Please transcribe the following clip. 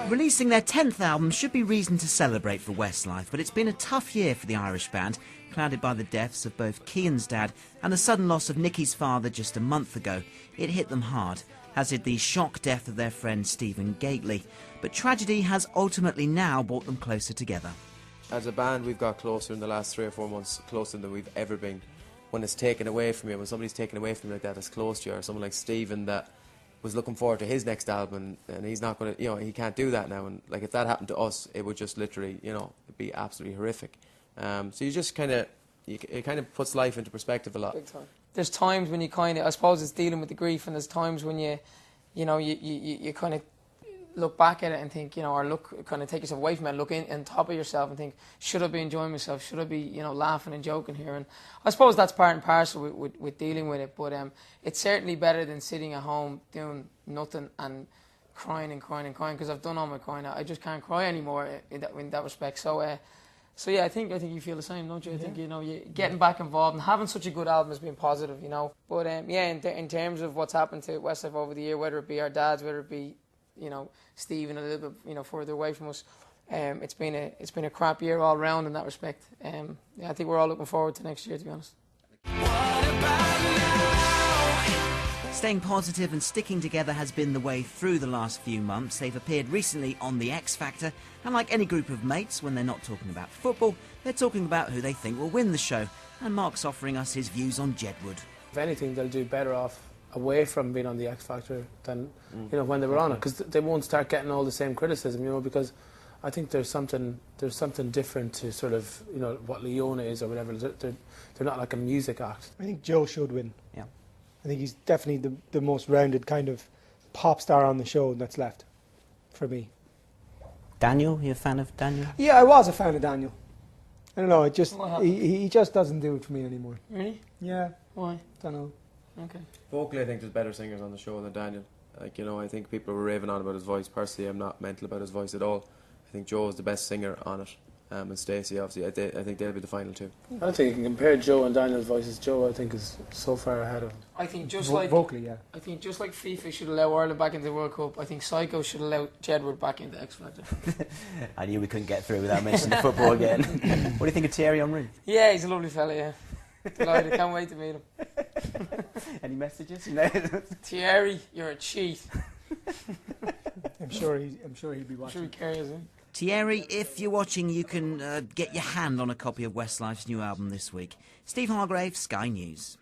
Releasing their 10th album should be reason to celebrate for Westlife, but it's been a tough year for the Irish band, clouded by the deaths of both Cian's dad and the sudden loss of Nicky's father just a month ago. It hit them hard, as did the shock death of their friend Stephen Gately. But tragedy has ultimately now brought them closer together. As a band, we've got closer in the last 3 or 4 months, closer than we've ever been. When it's taken away from you, when somebody's taken away from you like that, that's close to you, or someone like Stephen that was looking forward to his next album, and he's not going to, you know, he can't do that now. And like, if that happened to us, it would just literally, you know, it'd be absolutely horrific. So you just kind of, it kind of puts life into perspective a lot. Big time. There's times when you kind of, I suppose it's dealing with the grief, and there's times when you kind of look back at it and think, you know, or look, kind of take yourself away from it and look in on top of yourself and think, should I be enjoying myself? Should I be, you know, laughing and joking here? And I suppose that's part and parcel with dealing with it. But it's certainly better than sitting at home doing nothing and crying and crying and crying, because I've done all my crying. I just can't cry anymore in that respect. So yeah, I think you feel the same, don't you? I think, you know, you getting back involved and having such a good album has been positive, you know. But yeah, in terms of what's happened to Westlife over the year, whether it be our dads, whether it be, you know, Stephen a little bit, you know, further away from us, it's been a crap year all round in that respect. Yeah, I think we're all looking forward to next year, to be honest. Staying positive and sticking together has been the way through the last few months. They've appeared recently on The X Factor, and like any group of mates, when they're not talking about football, they're talking about who they think will win the show. And Mark's offering us his views on Jedward. If anything, they'll do better off away from being on The X Factor than, you know, when they were on it, because they won't start getting all the same criticism, you know, because I think there's something different to sort of, you know, what Leona is or whatever. They're not like a music act. I think Joe should win. Yeah. I think he's definitely the most rounded kind of pop star on the show that's left, for me. Daniel, you a fan of Daniel? Yeah, I was a fan of Daniel. I don't know, it just he just doesn't do it for me anymore. Really? Yeah. Why? Don't know. Okay. Vocally, I think there's better singers on the show than Daniel. Like, you know, I think people were raving on about his voice. Personally, I'm not mental about his voice at all. I think Joe is the best singer on it. And Stacey, obviously, I think they'll be the final two. I don't think you can compare Joe and Daniel's voices. Joe, I think, is so far ahead of him. I think just like vocally, yeah. I think just like FIFA should allow Ireland back into the World Cup, I think Psycho should allow Jedward back into X Factor. I knew we couldn't get through without mentioning the football again. What do you think of Thierry Henry? Yeah, he's a lovely fella, yeah. Delighted, can't wait to meet him. Any messages? Thierry, you're a cheat. I'm sure he'd be watching. I'm sure he cares, eh? Thierry, if you're watching, you can get your hand on a copy of Westlife's new album this week. Steve Hargrave, Sky News.